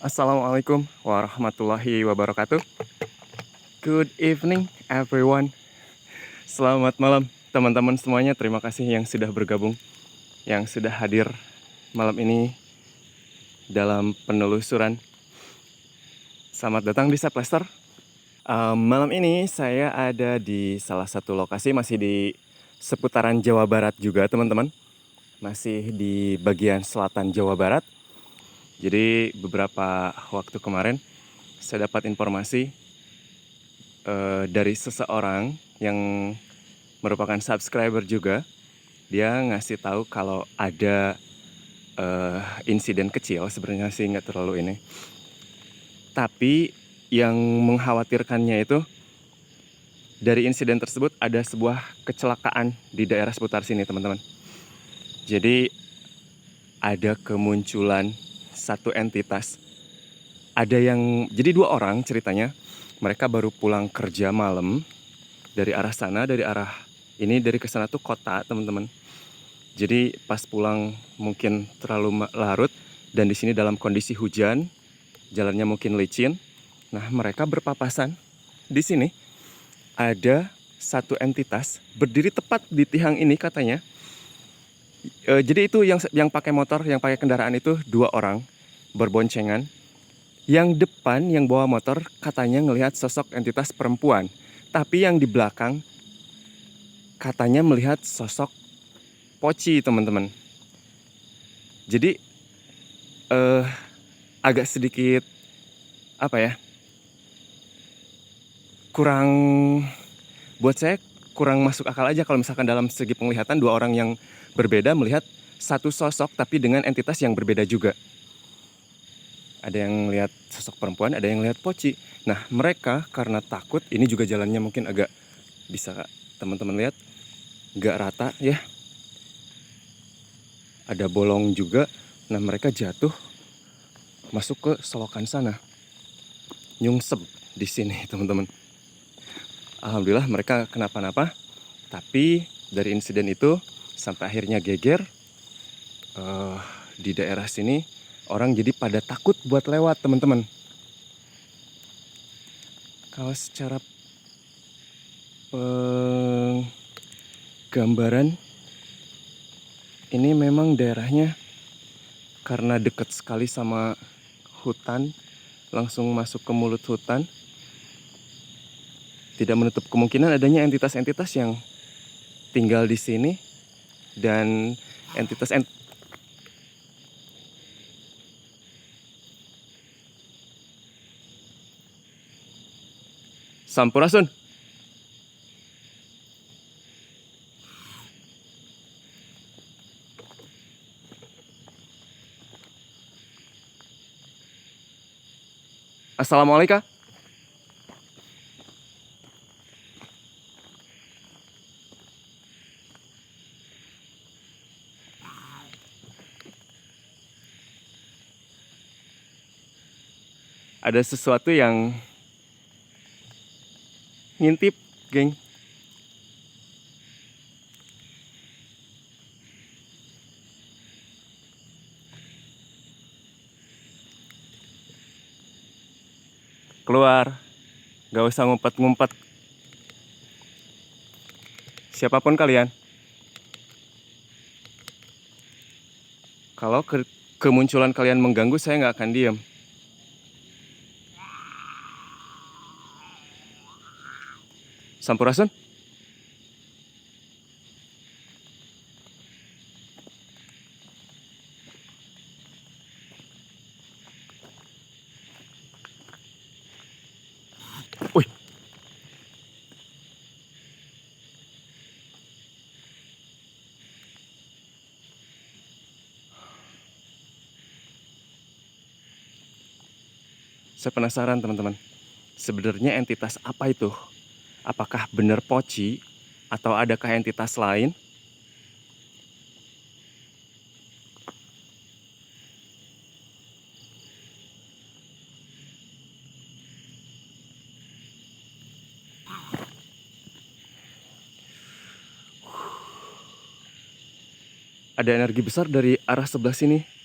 Assalamualaikum warahmatullahi wabarakatuh. Good evening everyone. Selamat malam teman-teman semuanya. Terima kasih yang sudah bergabung, yang sudah hadir malam ini dalam penelusuran. Selamat datang di Saplester. Malam ini saya ada di salah satu lokasi, masih di seputaran Jawa Barat juga teman-teman. Masih di bagian selatan Jawa Barat. Jadi beberapa waktu kemarin saya dapat informasi dari seseorang yang merupakan subscriber juga. Dia ngasih tahu kalau ada insiden kecil, sebenarnya sih nggak terlalu ini. Tapi yang mengkhawatirkannya itu dari insiden tersebut ada sebuah kecelakaan di daerah seputar sini teman-teman. Jadi ada kemunculan satu entitas. Jadi dua orang ceritanya. Mereka baru pulang kerja malam dari arah sana, dari kesana tuh kota teman-teman. Jadi pas pulang mungkin terlalu larut dan di sini dalam kondisi hujan, jalannya mungkin licin. Nah, mereka berpapasan. Di sini ada satu entitas berdiri tepat di tiang ini katanya. Jadi itu yang pakai motor, yang pakai kendaraan itu dua orang berboncengan. Yang depan yang bawa motor katanya ngelihat sosok entitas perempuan. Tapi yang di belakang katanya melihat sosok poci teman-teman. Jadi agak sedikit apa ya, buat saya kurang masuk akal aja kalau misalkan dalam segi penglihatan dua orang yang berbeda melihat satu sosok tapi dengan entitas yang berbeda juga. Ada yang lihat sosok perempuan, ada yang lihat poci. Nah, mereka karena takut, ini juga jalannya mungkin agak, bisa teman-teman lihat, nggak rata ya. Ada bolong juga. Nah, mereka jatuh masuk ke selokan sana. Nyungsep di sini teman-teman. Alhamdulillah mereka kenapa-napa. Tapi dari insiden itu sampai akhirnya geger, di daerah sini orang jadi pada takut buat lewat teman-teman. Kalau secara gambaran ini memang daerahnya karena dekat sekali sama hutan, langsung masuk ke mulut hutan. Tidak menutup kemungkinan adanya entitas-entitas yang tinggal di sini dan entitas Sampurasun. Assalamualaikum. Ada sesuatu yang ngintip, geng. Keluar, gak usah ngumpet-ngumpet. Siapapun kalian, kalau kemunculan kalian mengganggu, saya nggak akan diam. Sampurasun. Wih, saya penasaran teman-teman. Sebenarnya entitas apa itu? Apakah benar poci atau adakah entitas lain? Ada energi besar dari arah sebelah sini.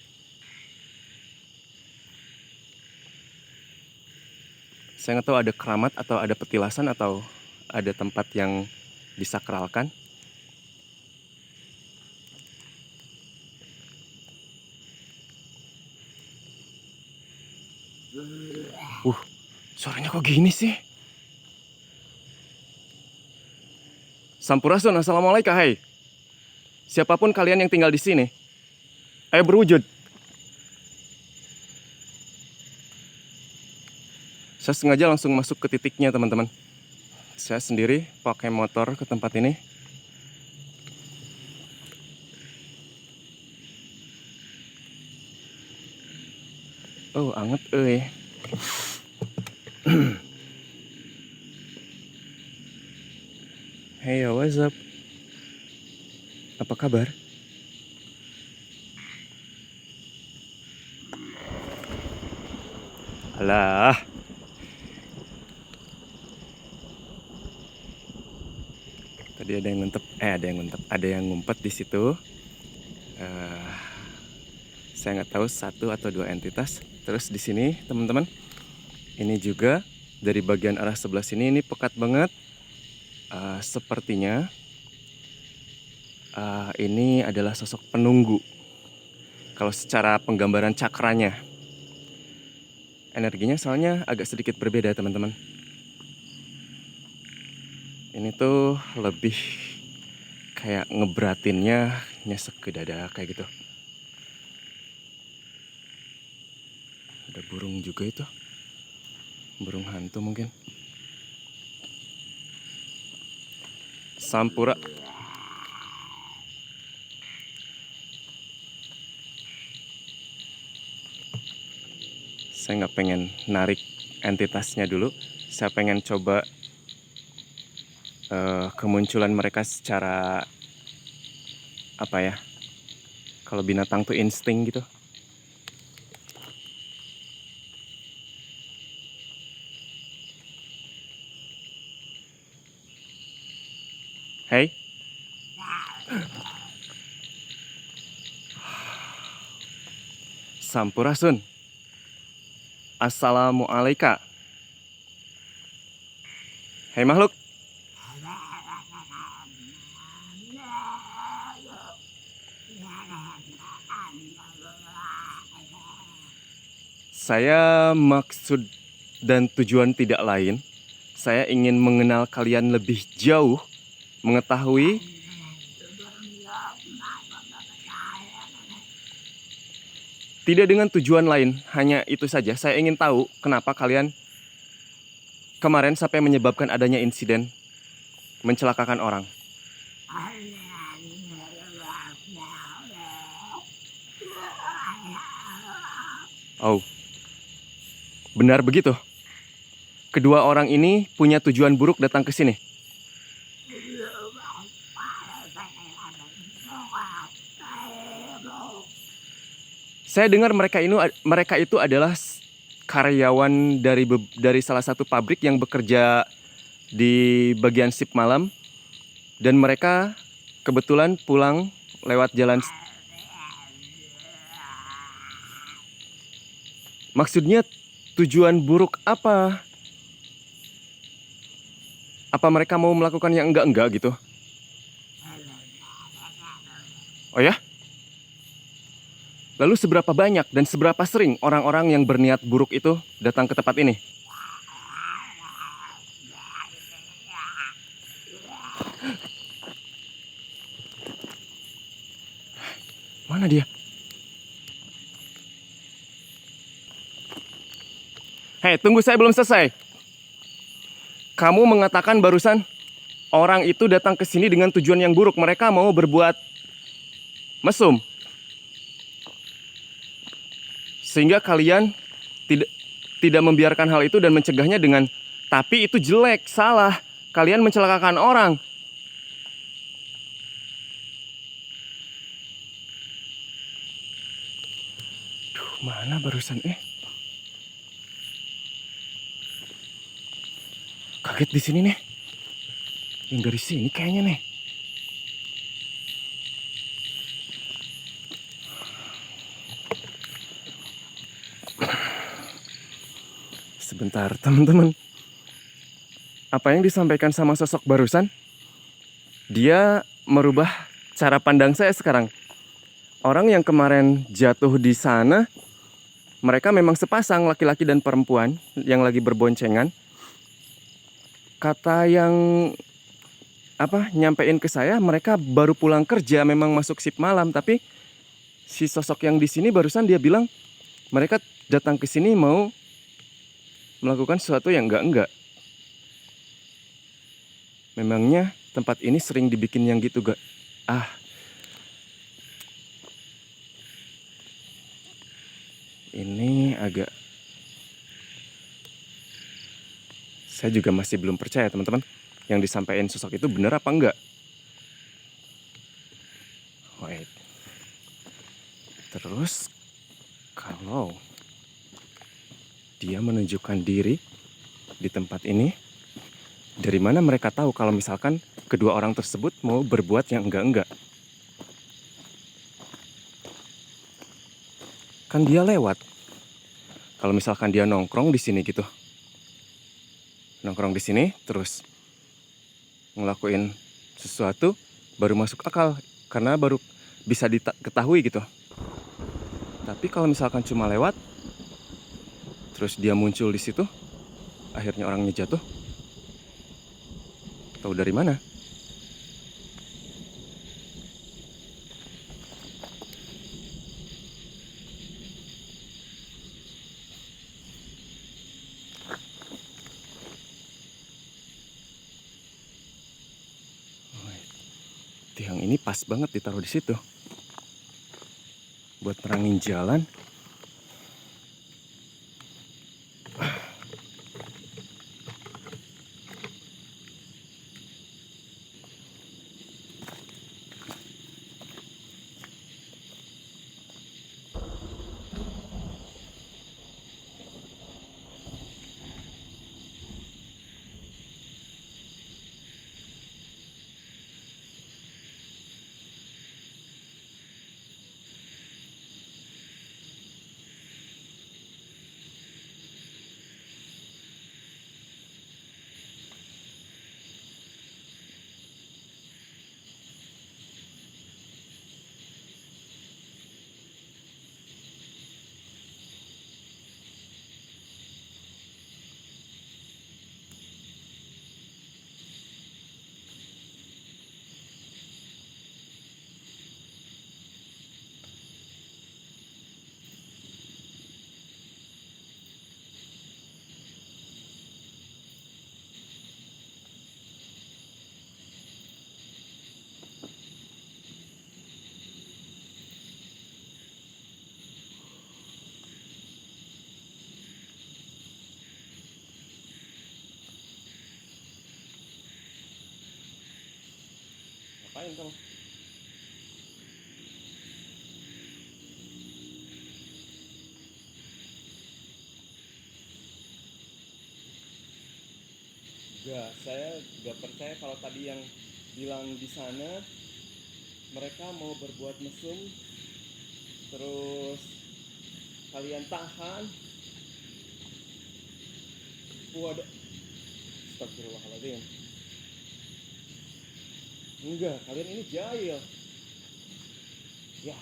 Saya nggak tahu ada keramat atau ada petilasan atau ada tempat yang disakralkan. Suaranya kok gini sih? Sampurasun, assalamualaikum, hai. Siapapun kalian yang tinggal di sini, ayo berwujud. Saya sengaja langsung masuk ke titiknya, teman-teman. Saya sendiri pakai motor ke tempat ini. Oh, anget, Hey, yo, what's up? Apa kabar? Alah. Tadi ada yang ngumpet di situ. Saya nggak tahu satu atau dua entitas. Terus di sini, teman-teman, ini juga dari bagian arah sebelah sini ini pekat banget. Sepertinya ini adalah sosok penunggu. Kalau secara penggambaran cakranya, energinya soalnya agak sedikit berbeda, teman-teman. Ini tuh lebih kayak ngeberatinnya nyesek ke dada kayak gitu. Ada burung juga itu. Burung hantu mungkin. Sampura. Saya nggak pengen narik entitasnya dulu. Saya pengen coba kemunculan mereka secara apa ya? Kalau binatang tuh insting gitu. Hey. Sampurasun. Assalamualaikum. Hei makhluk. Saya maksud dan tujuan tidak lain. Saya ingin mengenal kalian lebih jauh, mengetahui tidak dengan tujuan lain, hanya itu saja. Saya ingin tahu kenapa kalian kemarin sampai menyebabkan adanya insiden mencelakakan orang. Oh, benar begitu. Kedua orang ini punya tujuan buruk datang ke sini. Saya dengar mereka itu adalah karyawan dari salah satu pabrik yang bekerja di bagian shift malam, dan mereka kebetulan pulang lewat jalan. Maksudnya tujuan buruk apa? Apa mereka mau melakukan yang enggak gitu? Oh ya? Lalu seberapa banyak dan seberapa sering orang-orang yang berniat buruk itu datang ke tempat ini? Mana dia? Hei, tunggu, saya belum selesai. Kamu mengatakan barusan orang itu datang ke sini dengan tujuan yang buruk. Mereka mau berbuat mesum. Sehingga kalian tidak membiarkan hal itu dan mencegahnya dengan, tapi itu jelek, salah. Kalian mencelakakan orang. Duh, mana barusan kaget di sini nih. Yang dari sini kayaknya nih. Sebentar, teman-teman. apa yang disampaikan sama sosok barusan, dia merubah cara pandang saya sekarang. Orang yang kemarin jatuh di sana, mereka memang sepasang laki-laki dan perempuan yang lagi berboncengan. Kata yang nyampein ke saya, mereka baru pulang kerja, memang masuk shift malam, tapi si sosok yang di sini barusan dia bilang mereka datang ke sini mau melakukan sesuatu yang enggak. Memangnya tempat ini sering dibikin yang gitu gak? Ini agak, saya juga masih belum percaya teman-teman, yang disampaikan sosok itu benar apa enggak. Wait. Terus kalau dia menunjukkan diri di tempat ini, dari mana mereka tahu kalau misalkan kedua orang tersebut mau berbuat yang enggak? Kan dia lewat. Kalau misalkan dia nongkrong di sini gitu, nongkrong di sini terus ngelakuin sesuatu, baru masuk akal karena baru bisa diketahui gitu. Tapi kalau misalkan cuma lewat, terus dia muncul di situ, akhirnya orangnya jatuh, tahu dari mana? Tiang ini pas banget ditaruh di situ buat nerangin jalan. Ngapain kamu? Enggak, saya gak percaya kalau tadi yang bilang di sana mereka mau berbuat mesum, terus kalian tahan. Waduh, astagfirullahaladzim. Enggak, kalian ini jahil. Ya,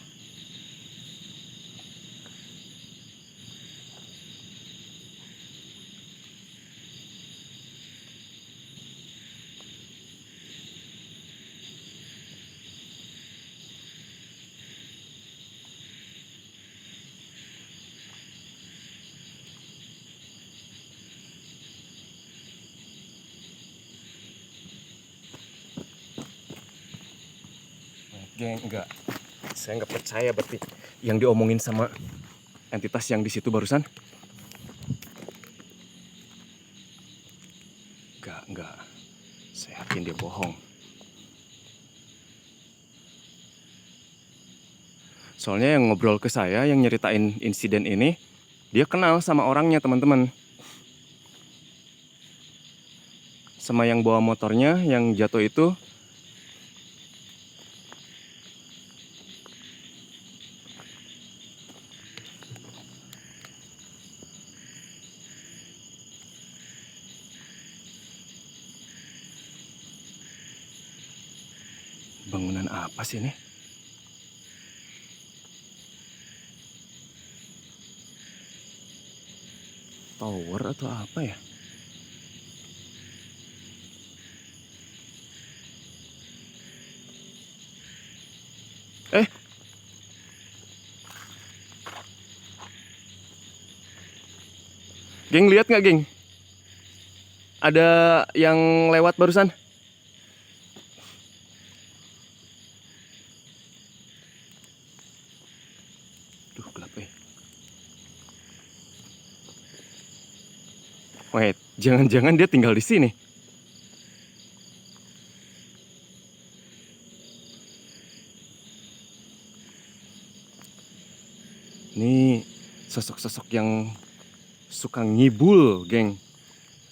geng, enggak. Saya nggak percaya berarti yang diomongin sama entitas yang di situ barusan. Enggak. Saya yakin dia bohong. Soalnya yang ngobrol ke saya, yang nyeritain insiden ini, dia kenal sama orangnya teman-teman. Sama yang bawa motornya, yang jatuh itu. bangunan apa sih ini? Tower atau apa ya? Geng, lihat nggak, geng? Ada yang lewat barusan. Duh, gelap ya. Wait, jangan-jangan dia tinggal di sini. Ini sosok-sosok yang suka ngibul, geng.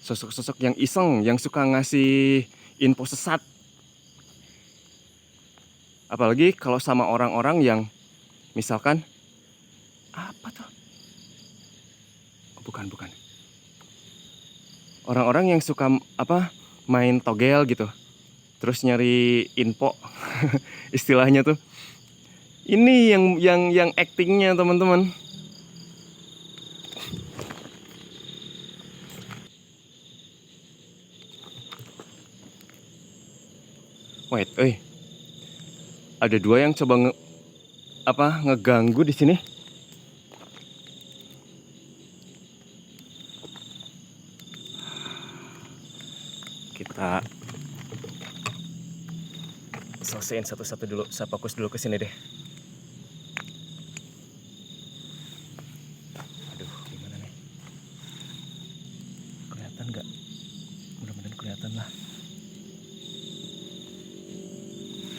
Sosok-sosok yang iseng, yang suka ngasih info sesat. Apalagi kalau sama orang-orang yang misalkan apa tuh? Oh, bukan. Orang-orang yang suka main togel gitu. Terus nyari info. Istilahnya tuh. Ini yang actingnya, teman-teman. Wait, ada dua yang coba ngeganggu di sini. Kita selesaiin satu-satu dulu. Saya fokus dulu ke sini deh. Aduh, gimana nih? Kelihatan nggak? Mudah-mudahan kelihatan lah.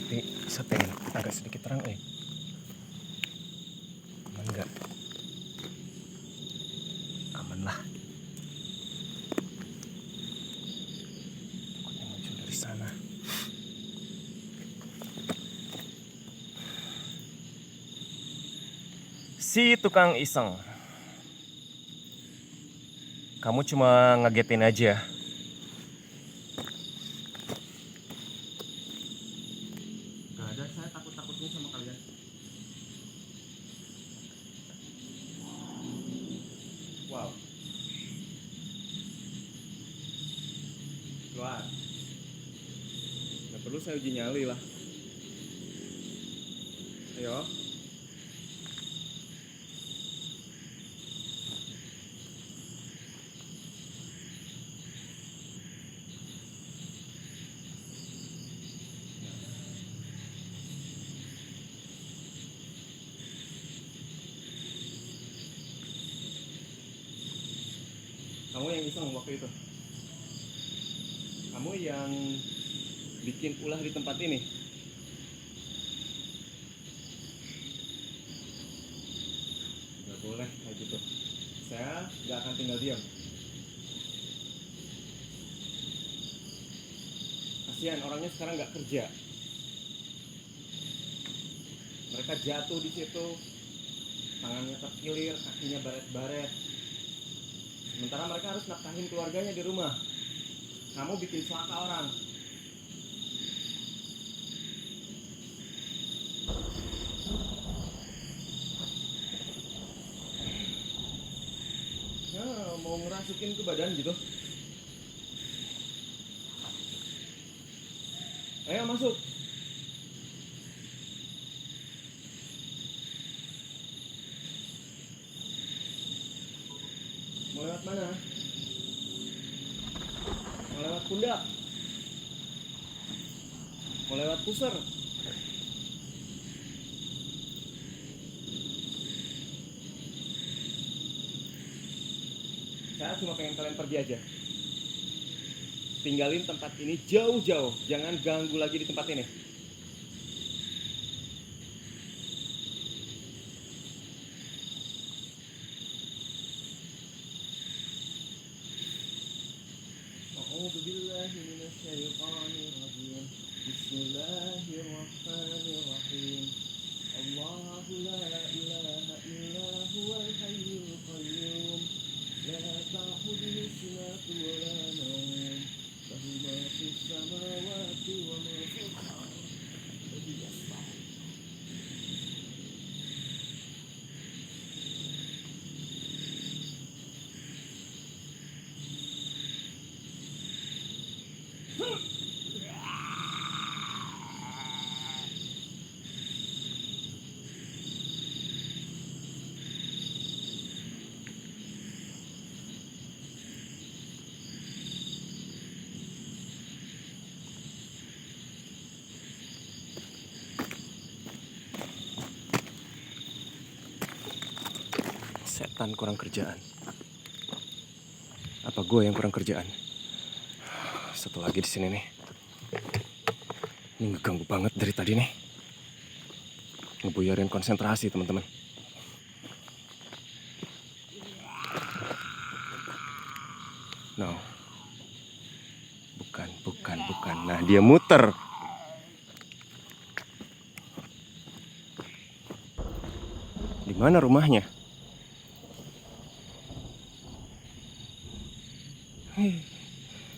Tapi setting agak sedikit terang, aman nggak? Aman lah. Takutnya muncul dari sana. Si tukang iseng. Kamu cuma ngagetin aja. Gak ada, saya takut-takutnya sama kalian. Wow. Keluar. Gak perlu saya uji nyali lah. Ayo. Kamu yang iseng waktu itu. Kamu yang bikin ulah di tempat ini. Gak boleh kayak gitu. Saya gak akan tinggal diam. Kasihan orangnya sekarang gak kerja. Mereka jatuh di situ, tangannya terkilir, kakinya baret-baret. Sementara mereka harus nafkahin keluarganya di rumah. Kamu bikin celaka orang. Ya, mau ngerasukin ke badan gitu. Ayo masuk. Mau lewat mana? Mau lewat pundak? Mau lewat pusar? Saya cuma pengen kalian pergi aja. Tinggalin tempat ini jauh-jauh. Jangan ganggu lagi di tempat ini. Bismillahirrahmanirrahim. Allahu la ilaha illa huwal hayyul qayyum. La ta'khudhuhu sinatun wa la nawm. Lahu ma fis samawati wa ma fil ardh. Setan kurang kerjaan. Apa gue yang kurang kerjaan? Satu lagi di sini nih. Ini ngeganggu banget dari tadi nih. Ngebuyarin konsentrasi teman-teman. No. Bukan. Nah, dia muter. Di mana rumahnya?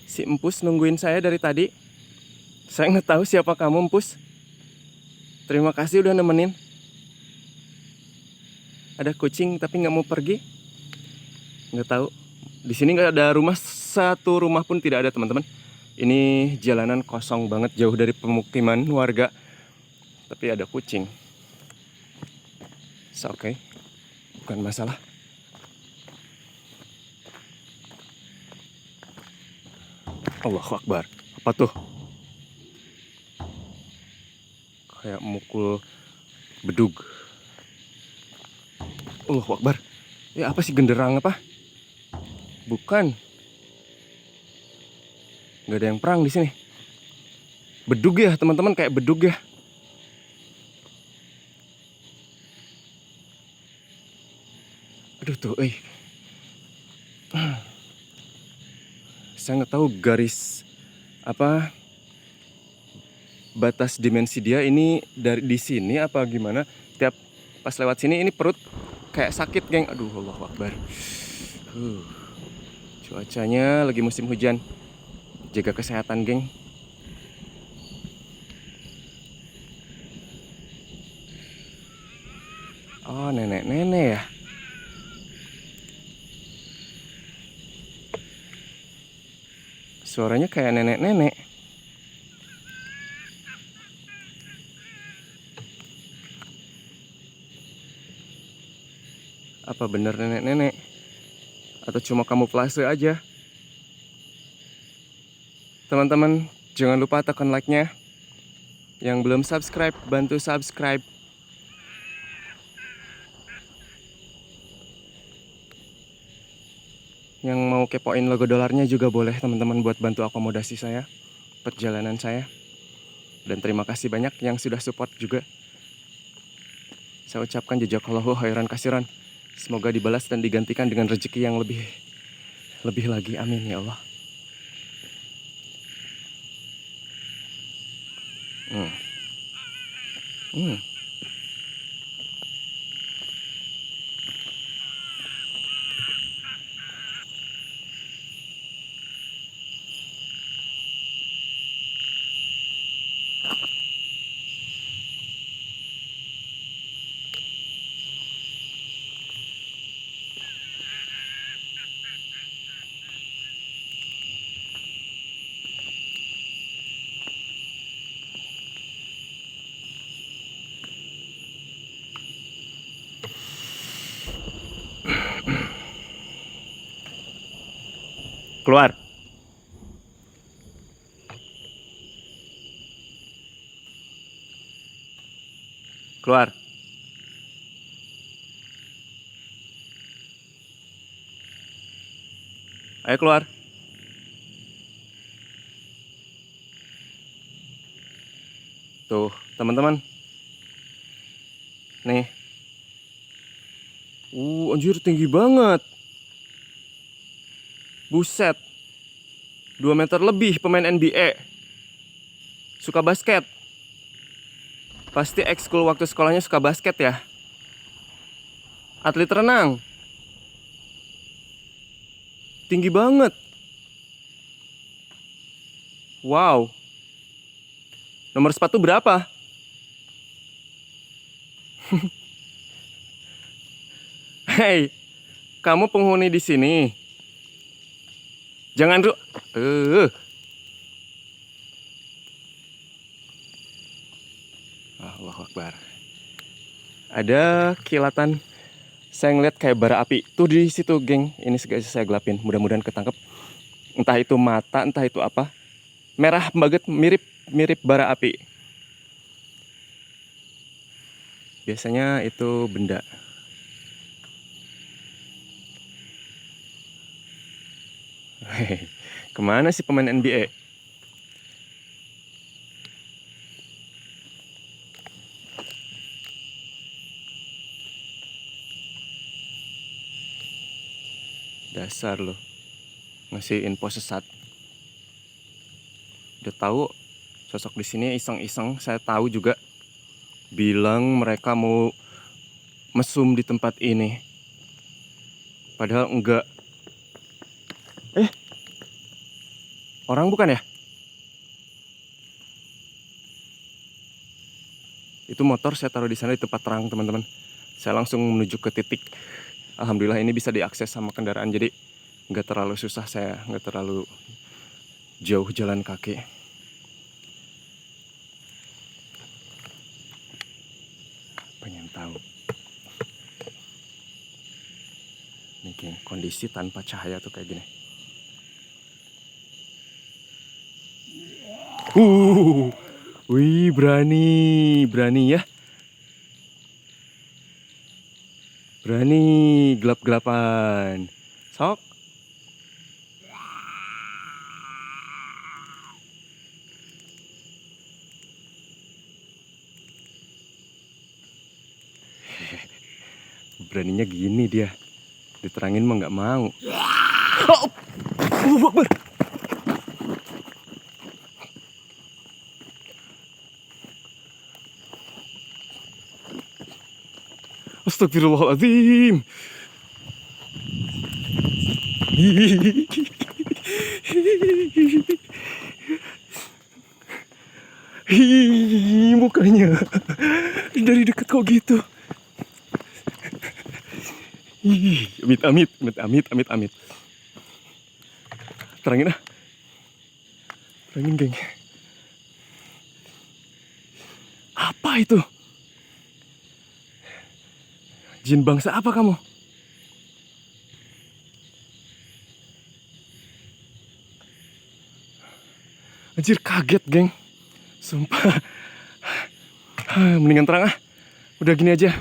Si Empus nungguin saya dari tadi. Saya nggak tahu siapa kamu, Empus. Terima kasih udah nemenin. Ada kucing tapi nggak mau pergi. Nggak tahu. Di sini nggak ada rumah, satu rumah pun tidak ada teman-teman. Ini jalanan kosong banget, jauh dari pemukiman warga. Tapi ada kucing. Oke, bukan masalah. Allahu Akbar. Apa tuh? Kayak mukul bedug. Allahu Akbar. Ya apa sih, genderang apa? Bukan. Nggak ada yang perang di sini. Bedug ya teman-teman, kayak bedug ya. Aduh tuh, saya nggak tahu garis apa batas dimensi dia ini dari di sini apa gimana. Tiap pas lewat sini ini perut kayak sakit, geng. Aduh, Allahu Akbar. Cuacanya lagi musim hujan. Jaga kesehatan, geng. Oh, nenek-nenek ya. Suaranya kayak nenek-nenek. Apa bener nenek-nenek? Atau cuma kamuflase aja? Teman-teman, jangan lupa tekan like-nya. Yang belum subscribe, bantu subscribe. Yang mau kepoin logo dolarnya juga boleh teman-teman, buat bantu akomodasi saya, perjalanan saya. Dan terima kasih banyak yang sudah support juga. Saya ucapkan jazakallahu khairan kasiran. Semoga dibalas dan digantikan dengan rezeki yang lebih lagi. Amin ya Allah. Keluar. Keluar. Ayo keluar. Tuh, teman-teman. Nih. Anjir tinggi banget. Buset. 2 meter lebih, pemain NBA. Suka basket. Pasti ekskul waktu sekolahnya suka basket ya. Atlet renang. Tinggi banget. Wow. Nomor sepatu berapa? Hei, kamu penghuni di sini. Jangan Akbar. Ada kilatan, saya ngeliat kayak bara api. Tuh di situ, geng. Ini saya gelapin. Mudah-mudahan ketangkep. Entah itu mata, entah itu apa. Merah banget, mirip bara api. Biasanya itu benda. Kemana sih pemain NBA? Dasar loh, ngasih info sesat. Udah tahu sosok di sini iseng-iseng, saya tahu juga. Bilang mereka mau mesum di tempat ini. Padahal enggak. Orang bukan ya? Itu motor saya taruh di sana di tempat terang, teman-teman. Saya langsung menuju ke titik. Alhamdulillah ini bisa diakses sama kendaraan, jadi nggak terlalu susah, saya nggak terlalu jauh jalan kaki. Pengen tahu. Nih, kondisi tanpa cahaya tuh kayak gini. Wih, berani ya. Berani gelap-gelapan. Sok. Beraninya gini dia. Diterangin mah nggak mau. Akbar. Astagfirullahaladzim. Mukanya dari dekat kok gitu. Amit. Terangin ah. Terangin, geng. Apa itu? Jin bangsa apa kamu? Anjir, kaget, geng. Sumpah. Mendingan terang ah. Udah gini aja.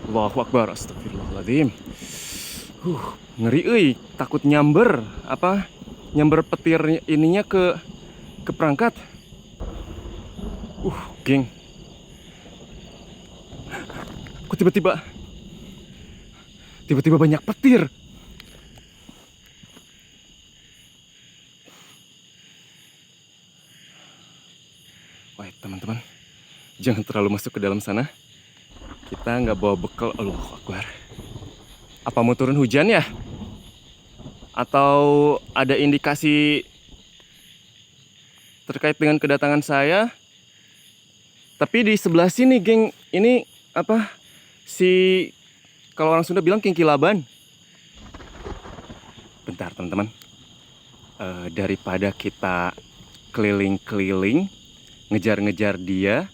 Allahu Akbar. Astagfirullahaladzim. Ngeri euy, takut nyamber petir ininya ke perangkat. Geng. Kok tiba-tiba banyak petir. Wah, teman-teman, jangan terlalu masuk ke dalam sana. Kita nggak bawa bekal. Allahu Akbar. Apa mau turun hujan ya? Atau ada indikasi terkait dengan kedatangan saya? Tapi di sebelah sini, geng, ini apa? Kalau orang Sunda bilang kingkilaban. Bentar, teman-teman. Daripada kita keliling-keliling ngejar-ngejar dia,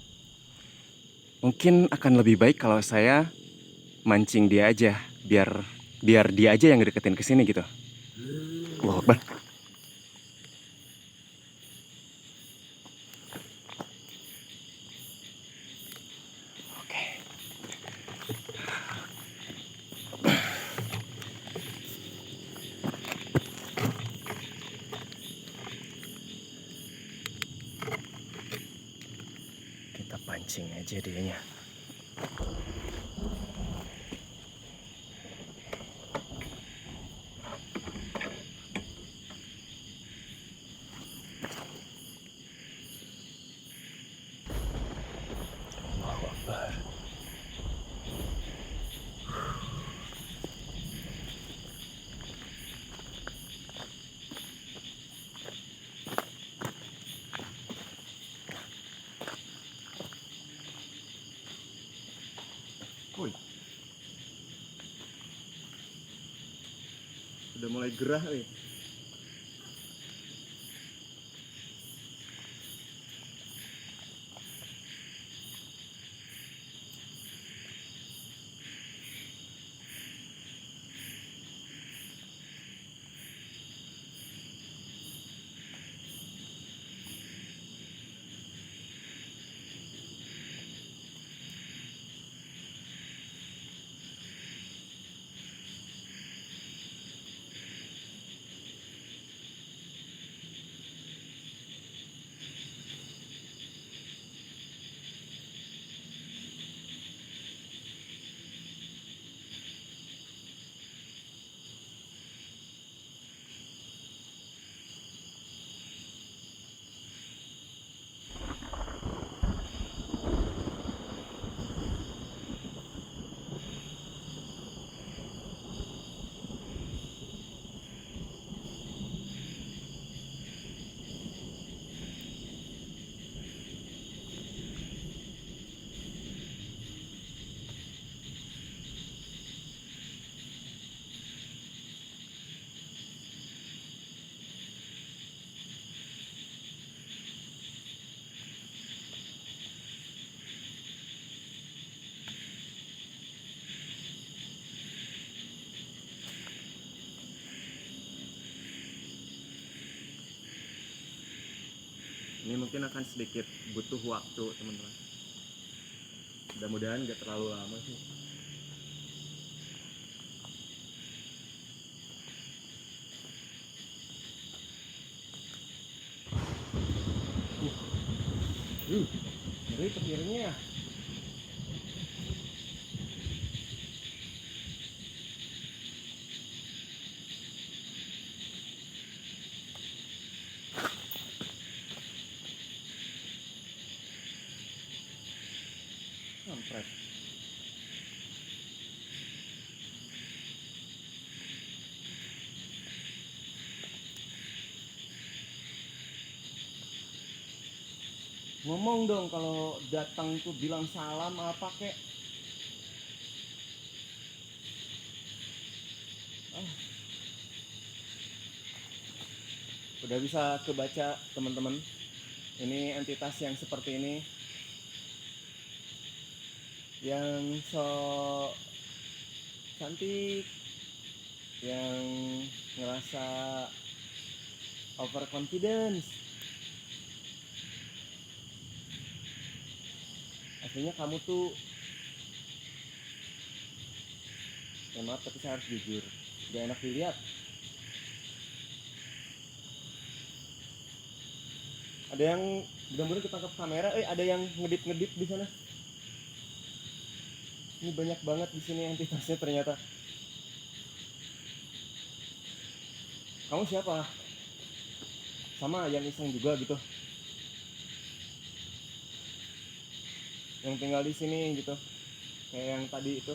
mungkin akan lebih baik kalau saya mancing dia aja, biar dia aja yang ngedeketin ke sini gitu. Allahu Akbar. Oke. Kita pancing aja dianya. Udah mulai gerah nih. Ini mungkin akan sedikit butuh waktu teman-teman. Mudah-mudahan gak terlalu lama sih. Ngeri petirnya. Kampret. Ngomong dong kalau datang tuh bilang salam apa kek. Udah bisa kebaca teman-teman. Ini entitas yang seperti ini, yang so cantik, yang ngerasa overconfidence. Aslinya kamu tuh, ya maaf tapi saya harus jujur, gak enak dilihat. Ada yang mudah-mudahan ketangkap kamera, ada yang ngedip-ngedip di sana. Ini banyak banget di sini entitasnya ternyata. Kamu siapa? Sama yang iseng juga gitu. Yang tinggal di sini gitu. Kayak yang tadi itu.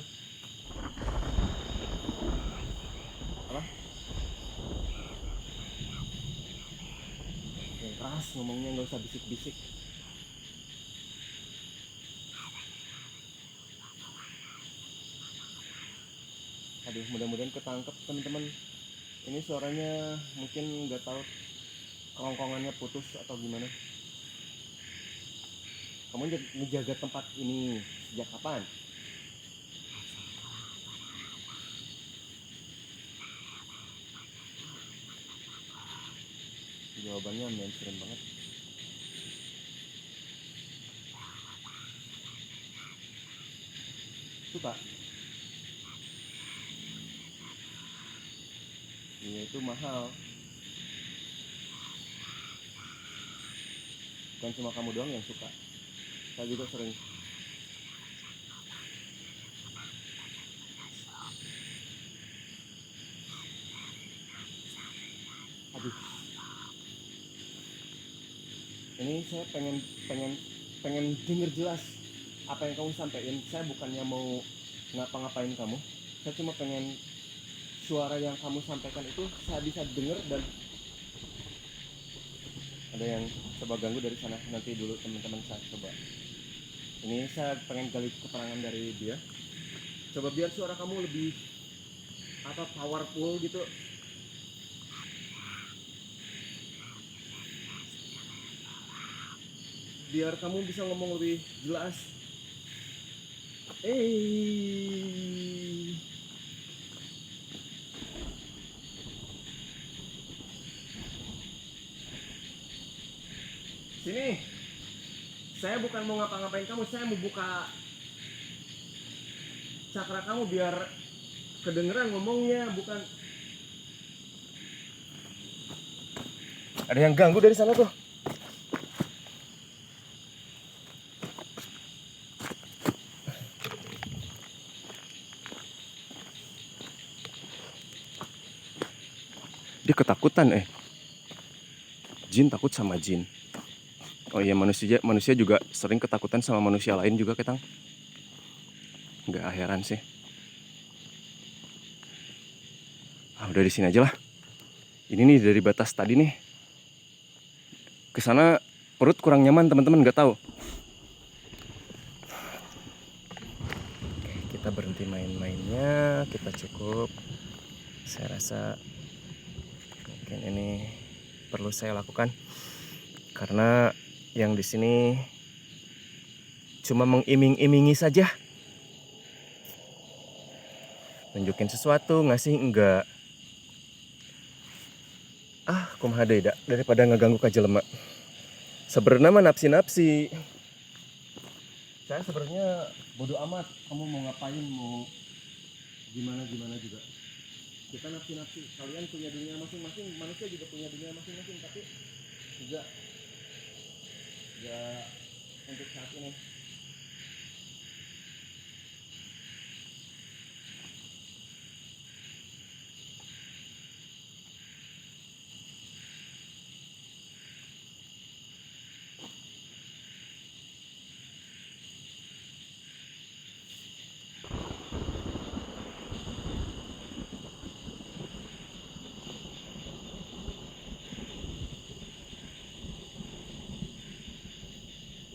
Apa? Yang keras ngomongnya, nggak usah bisik-bisik. Aduh, mudah-mudahan ketangkep teman-teman. Ini suaranya mungkin nggak tahu kerongkongannya putus atau gimana. Kamu ngejaga tempat ini sejak kapan? Jawabannya mainstream banget. Suka? Iya, itu mahal. Bukan cuma kamu doang yang suka, saya juga sering. Aduh, ini saya pengen denger jelas apa yang kamu sampaikan. Saya bukannya mau ngapa-ngapain kamu, saya cuma pengen suara yang kamu sampaikan itu saya bisa denger. Dan ada yang coba ganggu dari sana, nanti dulu teman-teman saya coba. Ini saya pengen gali keterangan dari dia. Coba biar suara kamu lebih powerful gitu. Biar kamu bisa ngomong lebih jelas. Sini. Saya bukan mau ngapa-ngapain kamu, saya mau buka cakra kamu biar kedengeran ngomongnya, bukan. Ada yang ganggu dari sana tuh. Dia ketakutan Jin takut sama jin. Oh iya, manusia juga sering ketakutan sama manusia lain juga, Ketang. Nggak heran sih. Udah di sini aja lah. Ini nih dari batas tadi nih. Kesana perut kurang nyaman teman-teman, nggak tahu. Oke, kita berhenti main-mainnya, kita cukup. Saya rasa mungkin ini perlu saya lakukan karena yang di sini cuma mengiming-imingi saja. Nunjukin sesuatu, ngasih enggak. Kumaha deui da, daripada ngeganggu ka jelema. Sebenarnya mah napsi-napsi. Saya sebenarnya bodoh amat kamu mau ngapain, mau gimana juga. Kita napsi-napsi, kalian punya dunia masing-masing, manusia juga punya dunia masing-masing, tapi juga untuk saat ini.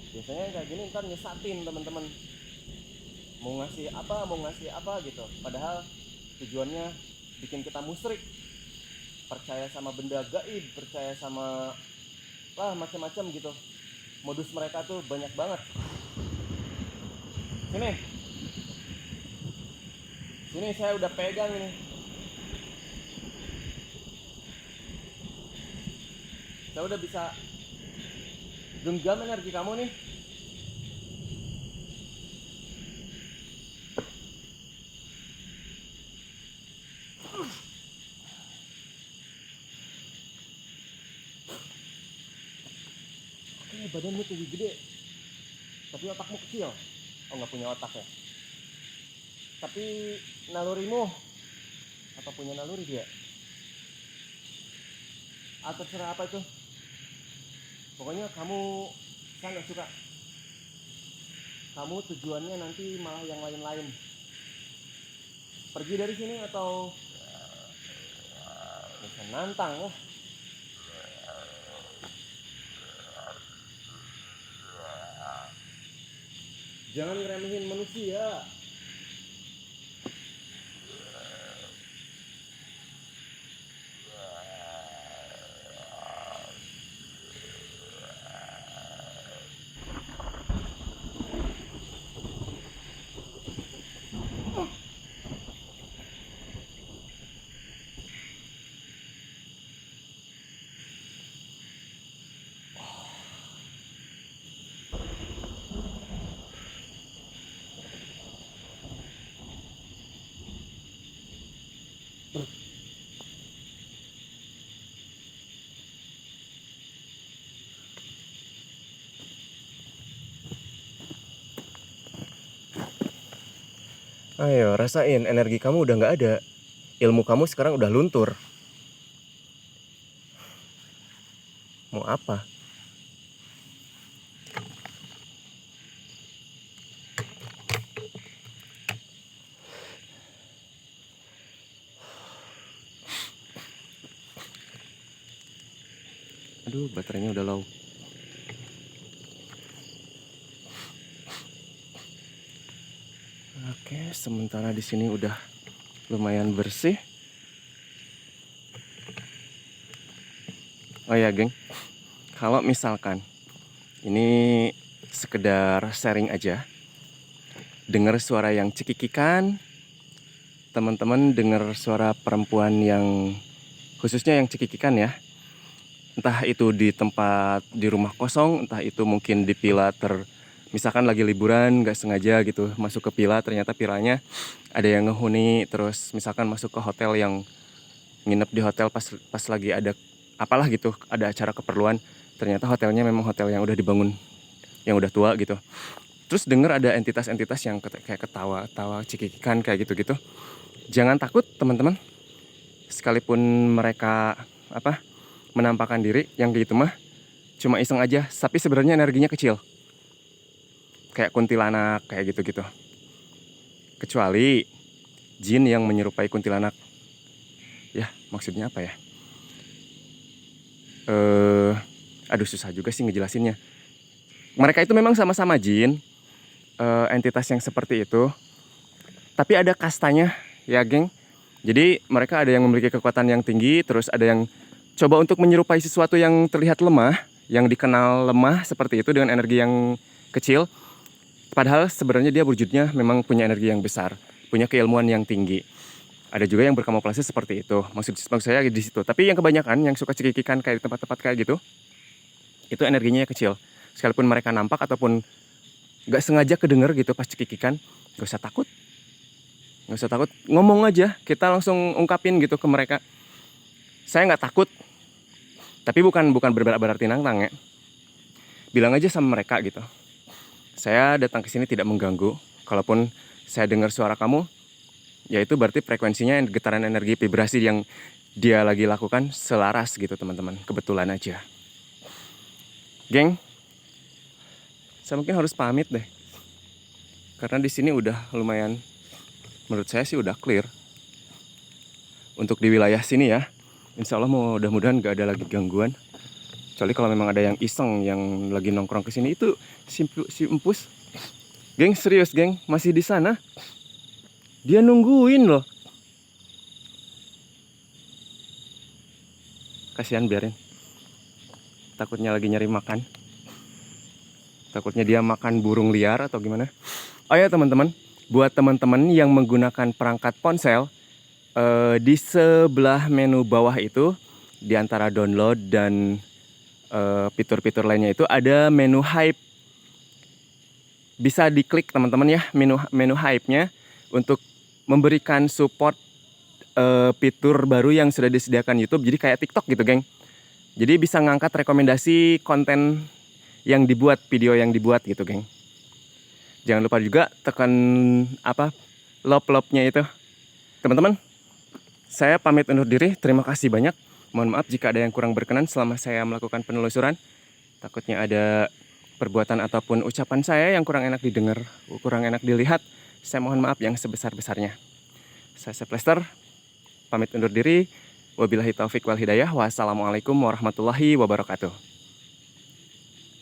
Biasanya kayak gini ntar nyesatin teman-teman, mau ngasih apa gitu, padahal tujuannya bikin kita musyrik, percaya sama benda gaib, percaya sama macam-macam gitu. Modus mereka tuh banyak banget. Sini, saya udah pegang ini. Saya udah bisa genggam energi kamu nih. Oke, badanmu tinggi gede, tapi otakmu kecil. Oh, nggak punya otak ya. Tapi nalurimu, apa punya naluri dia? Terserah apa itu. Pokoknya kamu, saya nggak suka. Kamu tujuannya nanti malah yang lain-lain. Pergi dari sini atau bisa nantang ya. Jangan ngeremehin manusia. Ayo, rasain energi kamu udah nggak ada. Ilmu kamu sekarang udah luntur. Mau apa? Aduh, baterainya udah low. Oke, sementara di sini udah lumayan bersih. Oh ya, geng. Kalau misalkan ini sekedar sharing aja, dengar suara yang cekikikan, teman-teman dengar suara perempuan yang khususnya yang cekikikan ya. Entah itu di tempat di rumah kosong, entah itu mungkin di villa misalkan lagi liburan nggak sengaja gitu masuk ke villa, ternyata villanya ada yang ngehuni, terus misalkan masuk ke hotel yang nginep di hotel pas lagi ada apalah gitu, ada acara keperluan, ternyata hotelnya memang hotel yang udah dibangun yang udah tua gitu. Terus denger ada entitas-entitas yang kayak ketawa-tawa cekikikan kayak gitu-gitu. Jangan takut teman-teman. Sekalipun mereka menampakkan diri yang gitu mah cuma iseng aja, tapi sebenarnya energinya kecil. Kayak kuntilanak kayak gitu-gitu. Kecuali jin yang menyerupai kuntilanak. Ya, maksudnya apa ya? Aduh, susah juga sih ngejelasinnya. Mereka itu memang sama-sama jin, entitas yang seperti itu. Tapi ada kastanya, ya geng. Jadi mereka ada yang memiliki kekuatan yang tinggi, terus ada yang coba untuk menyerupai sesuatu yang terlihat lemah, yang dikenal lemah seperti itu dengan energi yang kecil. Padahal sebenarnya dia wujudnya memang punya energi yang besar, punya keilmuan yang tinggi. Ada juga yang berkamuflase seperti itu. Maksud saya di situ. Tapi yang kebanyakan yang suka cekikikan kayak di tempat-tempat kayak gitu, itu energinya kecil. Sekalipun mereka nampak ataupun nggak sengaja kedenger gitu pas cekikikan, gak usah takut. Gak usah takut, ngomong aja, kita langsung ungkapin gitu ke mereka. Saya nggak takut, tapi bukan berarti nantang ya. Bilang aja sama mereka gitu. Saya datang ke sini tidak mengganggu. Kalaupun saya dengar suara kamu, ya itu berarti frekuensinya getaran energi vibrasi yang dia lagi lakukan selaras gitu teman-teman. Kebetulan aja. Geng, saya mungkin harus pamit deh. Karena di sini udah lumayan, menurut saya sih udah clear. Untuk di wilayah sini ya, insya Allah mudah-mudahan gak ada lagi gangguan. Kecuali kalau memang ada yang iseng yang lagi nongkrong ke sini itu si empus. Geng, serius geng, masih di sana. Dia nungguin loh. Kasihan, biarin. Takutnya lagi nyari makan. Takutnya dia makan burung liar atau gimana. Oh ya teman-teman, buat teman-teman yang menggunakan perangkat ponsel, di sebelah menu bawah itu, di antara download dan fitur-fitur lainnya itu ada menu hype. Bisa diklik teman-teman ya, menu hype-nya untuk memberikan support fitur baru yang sudah disediakan YouTube. Jadi kayak TikTok gitu geng. Jadi bisa ngangkat rekomendasi konten yang dibuat, video yang dibuat gitu geng. Jangan lupa juga tekan love-nya itu. Teman-teman, saya pamit undur diri. Terima kasih banyak. Mohon maaf jika ada yang kurang berkenan selama saya melakukan penelusuran. Takutnya ada perbuatan ataupun ucapan saya yang kurang enak didengar, kurang enak dilihat. Saya mohon maaf yang sebesar-besarnya. Saya Lester, pamit undur diri. Wabillahi taufik wal hidayah. Wassalamualaikum warahmatullahi wabarakatuh.